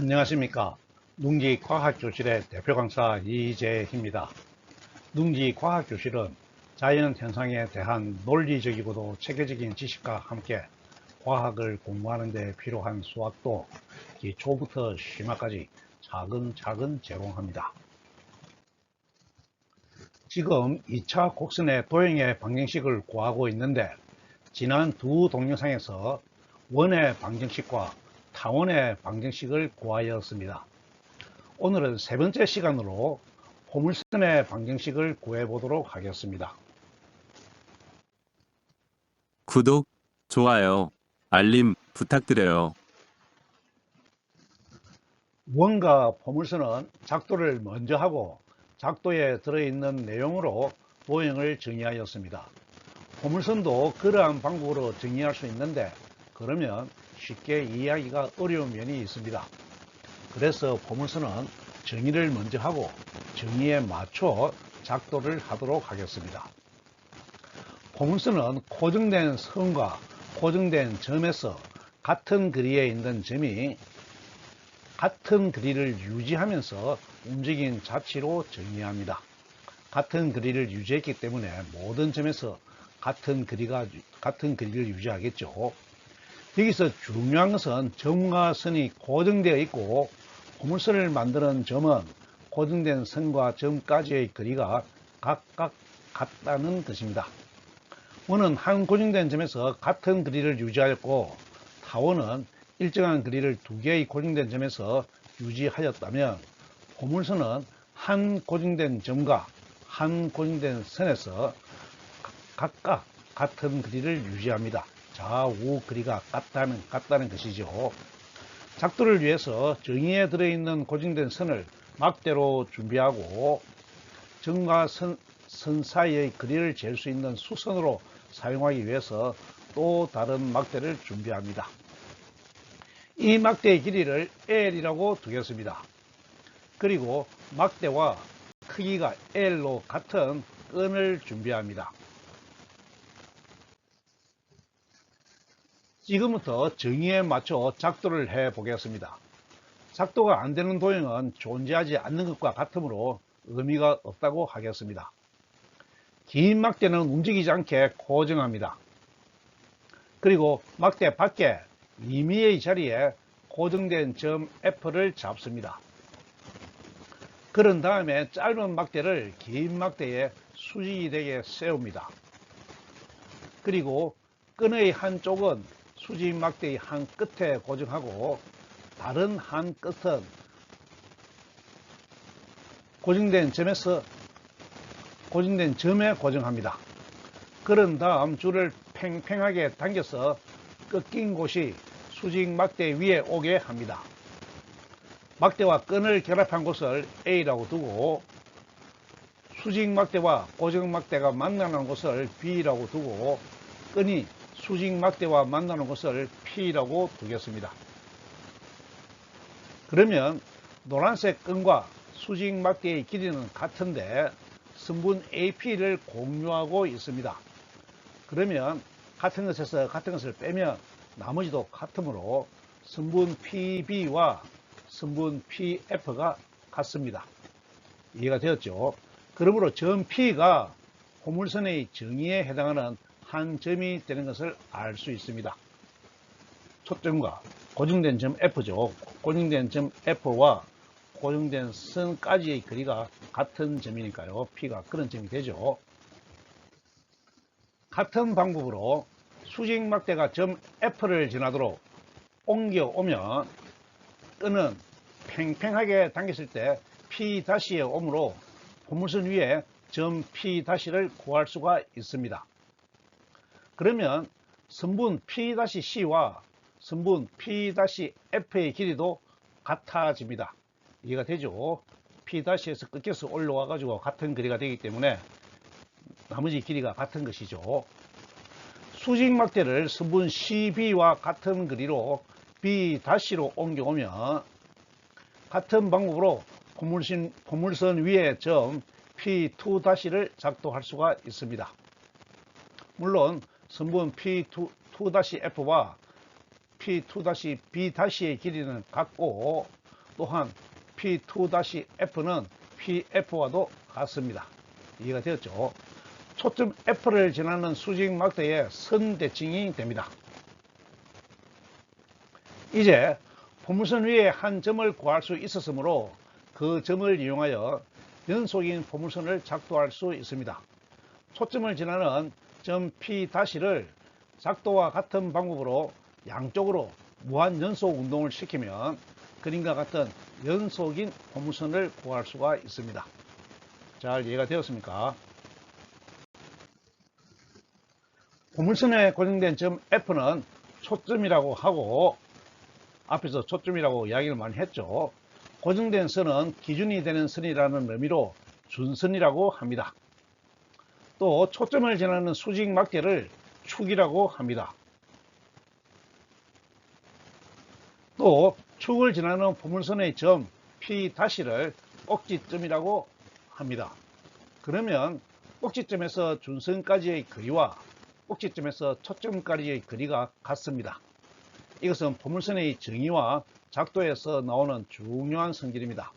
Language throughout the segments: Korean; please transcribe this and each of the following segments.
안녕하십니까. 농지과학교실의 대표 강사 이재희입니다. 농지과학교실은 자연 현상에 대한 논리적이고도 체계적인 지식과 함께 과학을 공부하는 데 필요한 수학도 기초부터 심화까지 차근차근 제공합니다. 지금 2차 곡선의 도형의 방정식을 구하고 있는데, 지난 두 동영상에서 원의 방정식과 타원의 방정식을 구하였습니다. 오늘은 세 번째 시간으로 포물선의 방정식을 구해 보도록 하겠습니다. 구독, 좋아요, 알림 부탁드려요. 원과 포물선은 작도를 먼저 하고 작도에 들어있는 내용으로 도형을 정의하였습니다. 포물선도 그러한 방법으로 정의할 수 있는데, 그러면 쉽게 이해하기가 어려운 면이 있습니다. 그래서 포물선은 정의를 먼저 하고 정의에 맞춰 작도를 하도록 하겠습니다. 포물선은 고정된 선과 고정된 점에서 같은 거리에 있는 점이 같은 거리를 유지하면서 움직인 자치로 정의합니다. 같은 거리를 유지했기 때문에 모든 점에서 같은 거리를 유지하겠죠. 여기서 중요한 것은 점과 선이 고정되어 있고, 포물선을 만드는 점은 고정된 선과 점까지의 거리가 각각 같다는 것입니다. 원은 한 고정된 점에서 같은 거리를 유지하였고, 타원은 일정한 거리를 두 개의 고정된 점에서 유지하였다면, 포물선은 한 고정된 점과 한 고정된 선에서 각각 같은 거리를 유지합니다. 좌우 거리가 같다는 것이죠. 작도를 위해서 정의에 들어있는 고정된 선을 막대로 준비하고, 점과 선 사이의 거리를 잴 수 있는 수선으로 사용하기 위해서 또 다른 막대를 준비합니다. 이 막대의 길이를 L이라고 두겠습니다. 그리고 막대와 크기가 L로 같은 끈을 준비합니다. 지금부터 정의에 맞춰 작도를 해 보겠습니다. 작도가 안 되는 도형은 존재하지 않는 것과 같으므로 의미가 없다고 하겠습니다. 긴 막대는 움직이지 않게 고정합니다. 그리고 막대 밖에 2mm의 자리에 고정된 점 F를 잡습니다. 그런 다음에 짧은 막대를 긴 막대에 수직이 되게 세웁니다. 그리고 끈의 한쪽은 수직 막대의 한 끝에 고정하고, 다른 한 끝은 고정된 점에 고정합니다. 그런 다음 줄을 팽팽하게 당겨서 꺾인 곳이 수직 막대 위에 오게 합니다. 막대와 끈을 결합한 곳을 A라고 두고, 수직 막대와 고정 막대가 만나는 곳을 B라고 두고, 끈이 수직 막대와 만나는 곳을 P라고 두겠습니다. 그러면 노란색 끈과 수직 막대의 길이는 같은데 선분 AP를 공유하고 있습니다. 그러면 같은 것에서 같은 것을 빼면 나머지도 같으므로 선분 PB와 선분 PF가 같습니다. 이해가 되었죠? 그러므로 점 P가 포물선의 정의에 해당하는 한 점이 되는 것을 알 수 있습니다. 초점과 고정된 점 F죠. 고정된 점 F와 고정된 선까지의 거리가 같은 점이니까요. P가 그런 점이 되죠. 같은 방법으로 수직 막대가 점 F를 지나도록 옮겨오면 끈은 팽팽하게 당겼을 때 P-에 오므로 포물선 위에 점 P-를 구할 수가 있습니다. 그러면 선분 P-C와 선분 P-F의 길이도 같아집니다. 이해가 되죠? P-에서 끊겨서 올라와 가지고 같은 거리가 되기 때문에 나머지 길이가 같은 것이죠. 수직 막대를 선분 CB와 같은 거리로 B-로 옮겨오면 같은 방법으로 포물선 위에 점 P2-를 작도할 수가 있습니다. 물론 선분 P2-F와 P2-B'의 길이는 같고, 또한 P2-F는 PF와도 같습니다. 이해가 되었죠? 초점 F를 지나는 수직 막대의 선 대칭이 됩니다. 이제 포물선 위에 한 점을 구할 수 있었으므로 그 점을 이용하여 연속인 포물선을 작도할 수 있습니다. 초점을 지나는 점 P-를 작도와 같은 방법으로 양쪽으로 무한 연속 운동을 시키면 그림과 같은 연속인 포물선을 구할 수가 있습니다. 잘 이해가 되었습니까? 포물선에 고정된 점 F는 초점이라고 하고, 앞에서 초점이라고 이야기를 많이 했죠. 고정된 선은 기준이 되는 선이라는 의미로 준선이라고 합니다. 또 초점을 지나는 수직 막대를 축이라고 합니다. 또 축을 지나는 포물선의 점 P-를 꼭지점이라고 합니다. 그러면 꼭지점에서 준선까지의 거리와 꼭지점에서 초점까지의 거리가 같습니다. 이것은 포물선의 정의와 작도에서 나오는 중요한 성질입니다.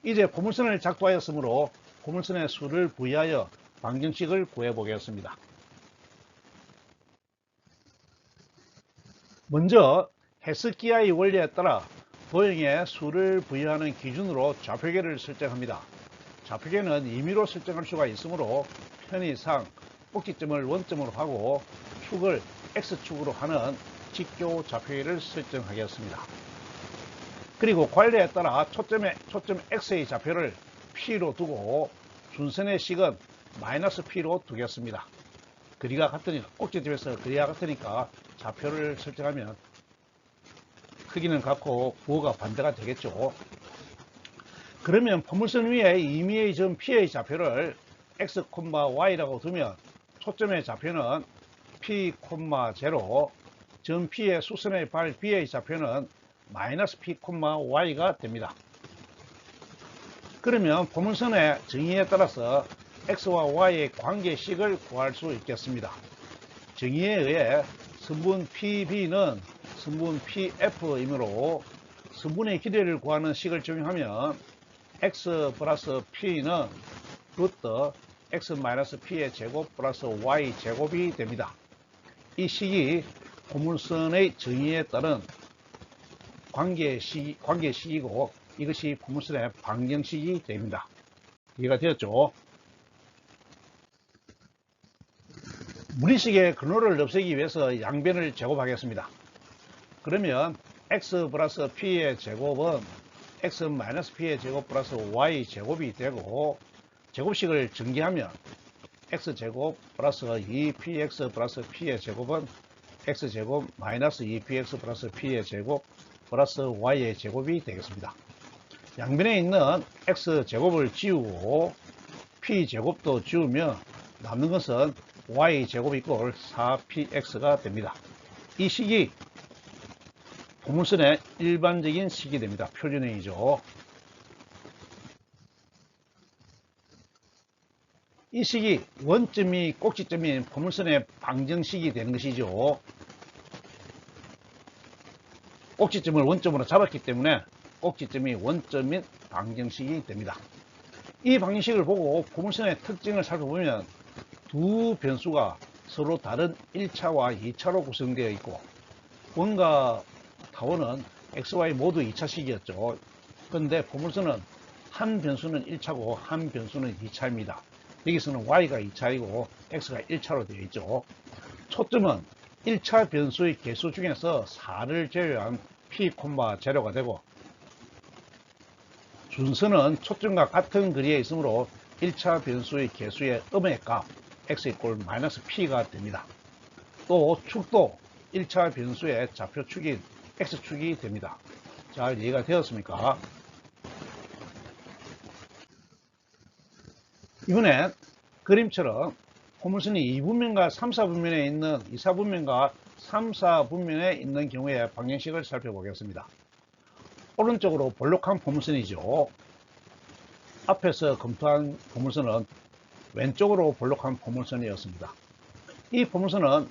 이제 포물선을 작도하였으므로 포물선의 수를 부여하여 방정식을 구해 보겠습니다. 먼저 헤스키야의 원리에 따라 도형에 수를 부여하는 기준으로 좌표계를 설정합니다. 좌표계는 임의로 설정할 수가 있으므로 편의상 꼭지점을 원점으로 하고 축을 X축으로 하는 직교 좌표계를 설정하겠습니다. 그리고 관리에 따라 초점 X의 좌표를 P로 두고 준선의 식은 -P로 두겠습니다. 거리가 같으니까, 꼭지점에서 거리가 같으니까 좌표를 설정하면 크기는 같고 부호가 반대가 되겠죠. 그러면 포물선 위에 임의의 점 P의 좌표를 X, Y라고 두면 초점의 좌표는 P, 0, 점 P의 수선의 발 B의 좌표는 -P, Y가 됩니다. 그러면 포물선의 정의에 따라서 X와 Y의 관계식을 구할 수 있겠습니다. 정의에 의해 선분 PB는 선분 PF이므로 선분의 길이를 구하는 식을 적용하면 X 플러스 P는 루트 X 마이너스 P의 제곱 플러스 Y 제곱이 됩니다. 이 식이 포물선의 정의에 따른 관계식이고 이것이 포물선의 방정식이 됩니다. 이해가 되었죠? 무리식의 근호를 없애기 위해서 양변을 제곱하겠습니다. 그러면 X 플러스 P의 제곱은 X 마이너스 P의 제곱 플러스 Y 제곱이 되고, 제곱식을 전개하면 X제곱 플러스 2PX 플러스 P의 제곱은 X제곱 마이너스 2PX 플러스 P의 제곱 플러스 Y의 제곱이 되겠습니다. 양변에 있는 X제곱을 지우고 P제곱도 지우면 남는 것은 Y제곱 이꼴 4PX가 됩니다. 이 식이 포물선의 일반적인 식이 됩니다. 표준형이죠. 이 식이 원점이 꼭지점인 포물선의 방정식이 되는 것이죠. 꼭지점을 원점으로 잡았기 때문에 꼭지점이 원점인 방정식이 됩니다. 이 방정식을 보고 포물선의 특징을 살펴보면 두 변수가 서로 다른 1차와 2차로 구성되어 있고, 원과 타원은 XY 모두 2차식이었죠. 그런데 포물선은 한 변수는 1차고 한 변수는 2차입니다. 여기서는 Y가 2차이고 X가 1차로 되어 있죠. 초점은 1차 변수의 개수 중에서 4를 제외한 P, 제로가 되고, 준선은 초점과 같은 거리에 있으므로 1차 변수의 개수의 음의 값 X 이꼴 마이너스 P가 됩니다. 또 축도 1차 변수의 좌표축인 X축이 됩니다. 잘 이해가 되었습니까? 이번엔 그림처럼 포물선이 2분면과 3, 4분면에 있는 2, 4분면과 3, 4분면에 있는 경우에 방정식을 살펴보겠습니다. 오른쪽으로 볼록한 포물선이죠. 앞에서 검토한 포물선은 왼쪽으로 볼록한 포물선이었습니다. 이 포물선은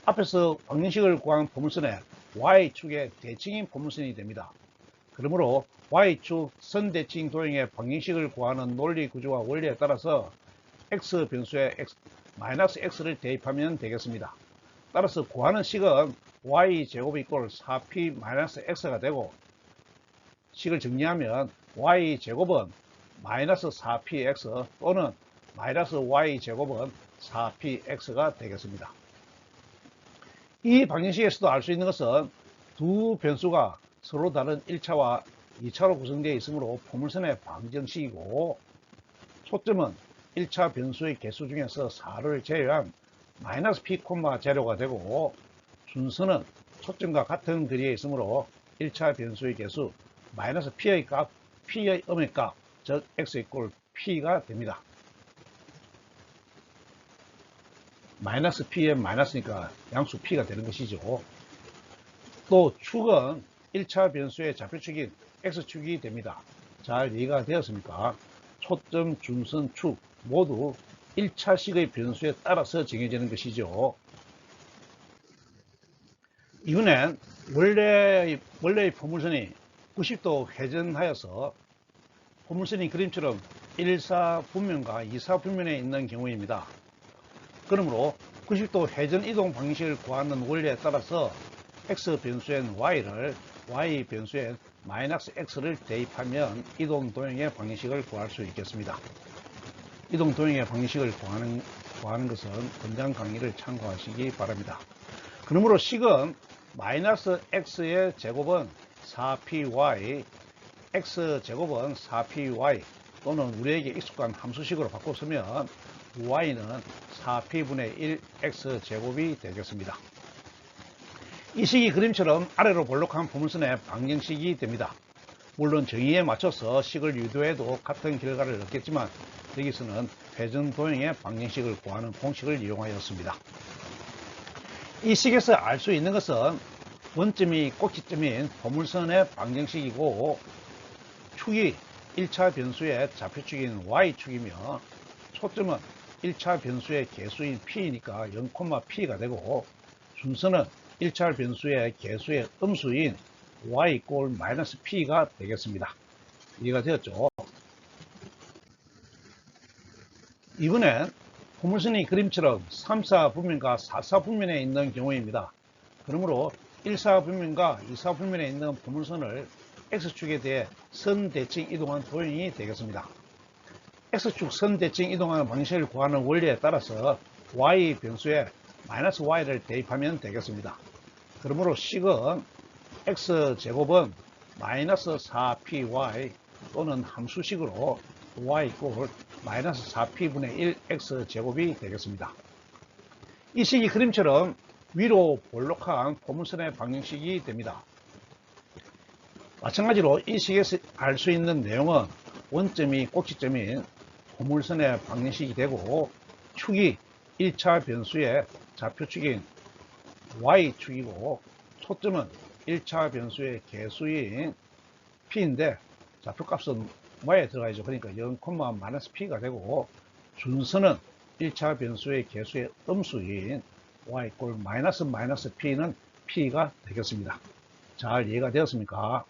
앞에서 방정식을 구한 포물선의 Y축의 대칭인 포물선이 됩니다. 그러므로 y축 선대칭 도형의 방정식을 구하는 논리 구조와 원리에 따라서 x 변수에 마이너스 x를 대입하면 되겠습니다. 따라서 구하는 식은 y제곱 이꼴 4p 마이너스 x가 되고, 식을 정리하면 y제곱은 마이너스 4px 또는 마이너스 y제곱은 4px가 되겠습니다. 이 방정식에서도 알 수 있는 것은 두 변수가 서로 다른 1차와 2차로 구성되어 있으므로 포물선의 방정식이고, 초점은 1차 변수의 개수 중에서 4를 제외한 마이너스 p, 제로가 되고, 순서는 초점과 같은 거리에 있으므로 1차 변수의 개수 마이너스 p의 값, p의 음의 값, 즉 x 이꼴 p가 됩니다. 마이너스 p에 마이너스니까 양수 p가 되는 것이죠. 또 축은 1차 변수의 좌표축인 x축이 됩니다. 잘 이해가 되었습니까? 초점, 중선, 축 모두 1차식의 변수에 따라서 정해지는 것이죠. 이번엔 원래의 포물선이 90도 회전하여서 포물선이 그림처럼 1사분면과 2사분면에 있는 경우입니다. 그러므로 90도 회전 이동 방식을 구하는 원리에 따라서 x 변수엔 y를 y 변수엔 마이너스 x를 대입하면 이동 도형의 방정식을 구할 수 있겠습니다. 이동 도형의 방정식을 구하는 것은 권장 강의를 참고하시기 바랍니다. 그러므로 식은 마이너스 x의 제곱은 4py, x제곱은 4py 또는 우리에게 익숙한 함수식으로 바꿔 쓰면 y는 4p분의 1 x제곱이 되겠습니다. 이 식이 그림처럼 아래로 볼록한 포물선의 방정식이 됩니다. 물론 정의에 맞춰서 식을 유도해도 같은 결과를 얻겠지만 여기서는 회전 도형의 방정식을 구하는 공식을 이용하였습니다. 이 식에서 알 수 있는 것은 원점이 꼭지점인 포물선의 방정식이고, 축이 1차 변수의 좌표축인 y축이며, 초점은 1차 변수의 개수인 p니까 0,p가 되고, 순서는 1차 변수의 개수의 음수인 y 이꼴 마이너스 p가 되겠습니다. 이해가 되었죠? 이번엔 포물선이 그림처럼 3사분면과 4사분면에 있는 경우입니다. 그러므로 1사분면과 2사분면에 있는 포물선을 x축에 대해 선대칭 이동한 도형이 되겠습니다. x축 선대칭 이동하는 방식을 구하는 원리에 따라서 y 변수에 마이너스 y를 대입하면 되겠습니다. 그러므로 식은 x제곱은 마이너스 4py 또는 함수식으로 y 이꼴 마이너스 4p분의 1 x제곱이 되겠습니다. 이 식이 그림처럼 위로 볼록한 포물선의 방정식이 됩니다. 마찬가지로 이 식에서 알 수 있는 내용은 원점이 꼭지점인 포물선의 방정식이 되고, 축이 1차 변수의 좌표축인 y축이고, 초점은 1차 변수의 개수인 p인데 좌표값은 y에 들어가야죠. 그러니까 0,-p가 되고, 준선은 1차 변수의 개수의 음수인 y 이꼴 마이너스 p는 p가 되겠습니다. 잘 이해가 되었습니까?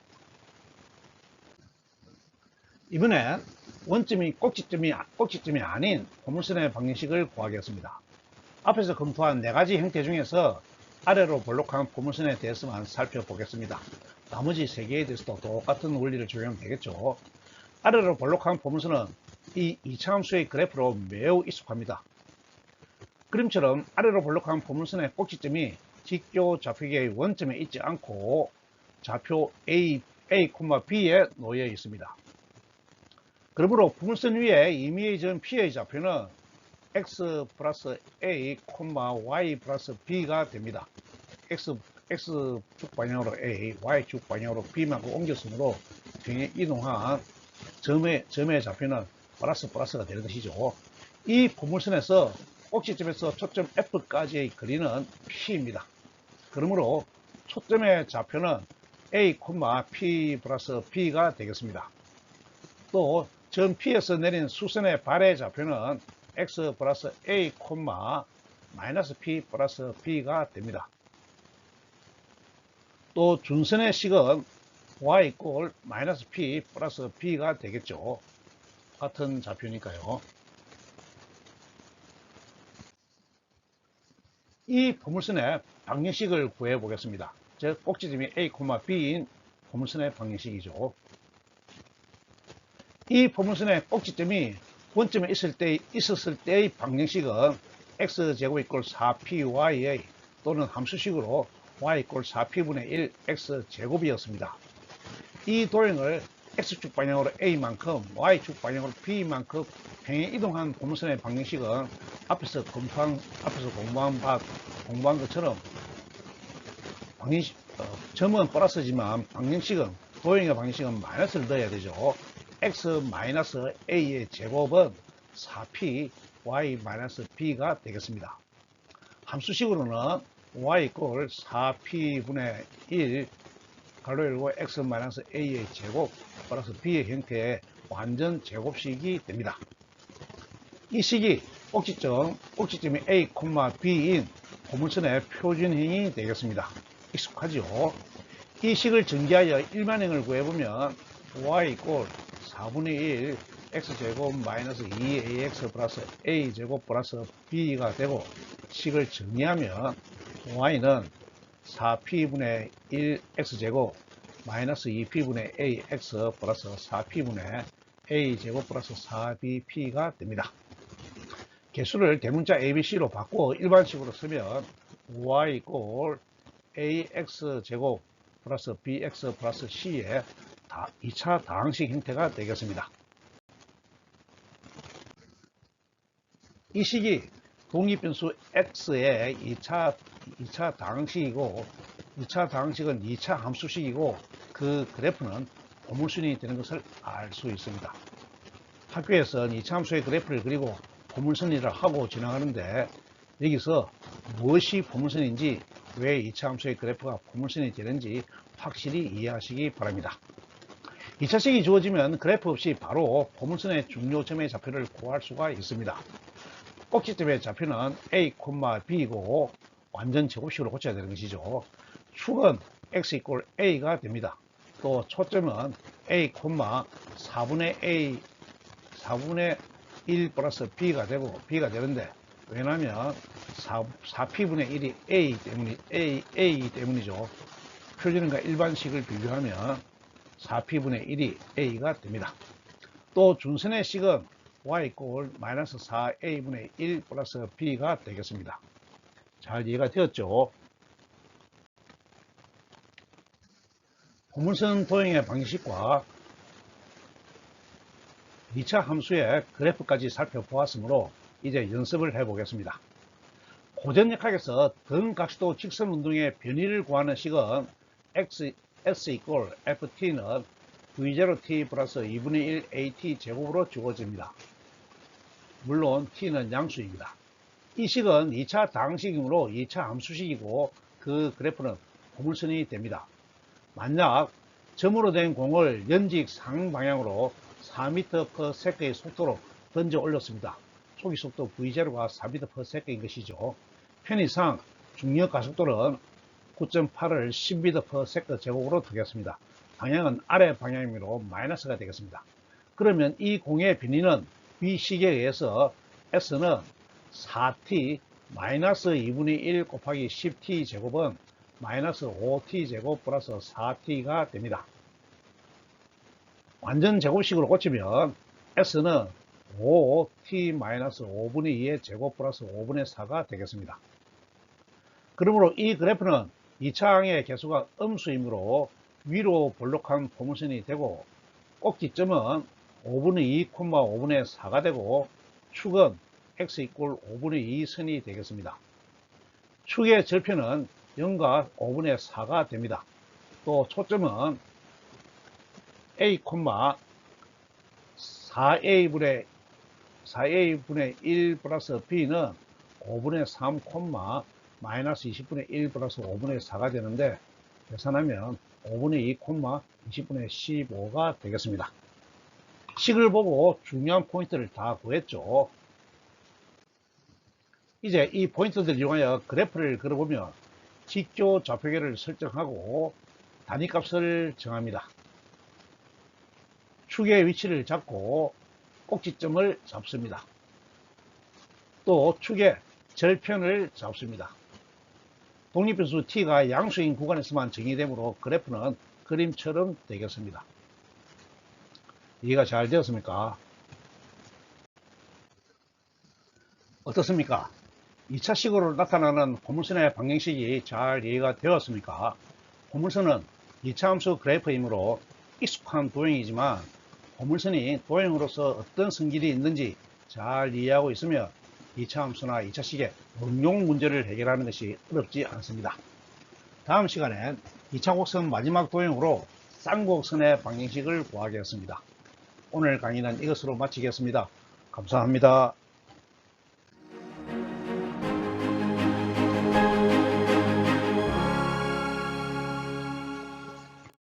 이번엔 원점이 꼭지점이 아닌 포물선의 방정식을 구하겠습니다. 앞에서 검토한 4가지 형태 중에서 아래로 볼록한 포물선에 대해서만 살펴보겠습니다. 나머지 3개에 대해서도 똑같은 원리를 적용하면 되겠죠. 아래로 볼록한 포물선은 이 2차함수의 그래프로 매우 익숙합니다. 그림처럼 아래로 볼록한 포물선의 꼭지점이 직교 좌표계의 원점에 있지 않고 좌표 A, B에 놓여 있습니다. 그러므로 포물선 위에 임의의 점 P의 좌표는 x 플러스 A, y 플러스 B가 됩니다. X축 방향으로 A, Y축 방향으로 B만큼 옮겼으므로 평행 이동한 점의 좌표는 플러스가 되는 것이죠. 이 포물선에서 꼭지점에서 초점 F까지의 거리는 P입니다. 그러므로 초점의 좌표는 A, P 플러스 B가 되겠습니다. 또 점 P에서 내린 수선의 발의 좌표는 X 플러스 A, 마이너스 P 플러스 B가 됩니다. 또 준선의 식은 y 이꼴 마이너스 p 플러스 b가 되겠죠. 같은 좌표니까요. 이 포물선의 방정식을 구해 보겠습니다. 즉 꼭지점이 a, b인 포물선의 방정식이죠. 이 포물선의 꼭지점이 원점에 있었을 때의 방정식은 x제곱 이꼴 4py의 또는 함수식으로 y 이꼴 4p분의 1 x제곱이었습니다. 이 도형을 x축 방향으로 a만큼 y축 방향으로 b만큼 평행 이동한 포물선의 방정식은 앞에서 공부한 것처럼 점은 플러스지만 도형의 방정식은 마이너스를 넣어야 되죠. x-a의 제곱은 4p y-b가 되겠습니다. 함수식으로는 y 이꼴 4p분의 1 가로 열고 x-a의 제곱 플러스 b의 형태의 완전 제곱식이 됩니다. 이 식이 꼭지점이 a, b인 포물선의 표준형이 되겠습니다. 익숙하죠? 이 식을 전개하여 일반형을 구해보면 y 이꼴 4분의 1 x제곱 마이너스 2ax 플러스 a제곱 플러스 b가 되고, 식을 정리하면 y는 4p분의 1 x제곱 마이너스 2p분의 ax 플러스 4p분의 a제곱 플러스 4bp가 됩니다. 개수를 대문자 abc로 바꾸어 일반식으로 쓰면 y 이꼴 ax제곱 플러스 bx 플러스 c의 2차 다항식 형태가 되겠습니다. 이 식이 독립변수 x의 2차 다항식이고, 2차 다항식은 2차 함수식이고, 그 그래프는 포물선이 되는 것을 알 수 있습니다. 학교에서는 2차 함수의 그래프를 그리고 포물선이라 하고 지나가는데, 여기서 무엇이 포물선인지, 왜 2차 함수의 그래프가 포물선이 되는지 확실히 이해하시기 바랍니다. 2차식이 주어지면 그래프 없이 바로 포물선의 중요점의 좌표를 구할 수가 있습니다. 꼭지점의 좌표는 a, b이고 완전 제곱식으로 고쳐야 되는 것이죠. 축은 x 이꼴 a가 됩니다. 또 초점은 a, 4분의 1 플러스 b가 되는데, 왜냐하면 4p분의 1이 a 때문이죠. 표준형과 일반식을 비교하면 4p분의 1이 a가 됩니다. 또 준선의 식은 y 이꼴 마이너스 4a분의 1 플러스 b가 되겠습니다. 잘 이해가 되었죠? 포물선 도형의 방정식과 2차 함수의 그래프까지 살펴보았으므로 이제 연습을 해보겠습니다. 고전역학에서 등각시도 직선운동의 변위를 구하는 식은 s 이꼴 ft는 v0t 플러스 2분의 1 at 제곱으로 주어집니다. 물론 t는 양수입니다. 이 식은 2차 다항식이므로 2차 함수식이고, 그 그래프는 포물선이 됩니다. 만약 점으로 된 공을 연직 상방향으로 4m/s의 속도로 던져 올렸습니다. 초기 속도 v0가 4m/s인 것이죠. 편의상 중력 가속도는 9.8을 10m/s 제곱으로 두겠습니다. 방향은 아래 방향이므로 마이너스가 되겠습니다. 그러면 이 공의 변위는 B식에 의해서 S는 4t 마이너스 2분의 1 곱하기 10t 제곱은 마이너스 5t 제곱 플러스 4t가 됩니다. 완전 제곱식으로 고치면 S는 5t 마이너스 5분의 2의 제곱 플러스 5분의 4가 되겠습니다. 그러므로 이 그래프는 2차항의 개수가 음수이므로 위로 볼록한 포물선이 되고, 꼭지점은 5분의 2, 5분의 4가 되고, 축은 x 이꼴 5분의 2 선이 되겠습니다. 축의 절편은 0과 5분의 4가 됩니다. 또 초점은 a, 4a분의 1 플러스 b는 5분의 3, 마이너스 20분의 1 플러스 5분의 4가 되는데, 계산하면 5분의 2, 20분의 15가 되겠습니다. 식을 보고 중요한 포인트를 다 구했죠. 이제 이 포인트들을 이용하여 그래프를 그려보면 직교 좌표계를 설정하고 단위값을 정합니다. 축의 위치를 잡고 꼭지점을 잡습니다. 또 축의 절편을 잡습니다. 독립변수 t가 양수인 구간에서만 정의되므로 그래프는 그림처럼 되겠습니다. 이해가 잘 되었습니까? 어떻습니까? 2차식으로 나타나는 고물선의 방정식이 잘 이해가 되었습니까? 고물선은 2차 함수 그래프이므로 익숙한 도형이지만 고물선이 도형으로서 어떤 성질이 있는지 잘 이해하고 있으면 2차 함수나 2차식의 응용 문제를 해결하는 것이 어렵지 않습니다. 다음 시간엔 2차 곡선 마지막 도형으로 쌍곡선의 방정식을 구하겠습니다. 오늘 강의는 이것으로 마치겠습니다. 감사합니다.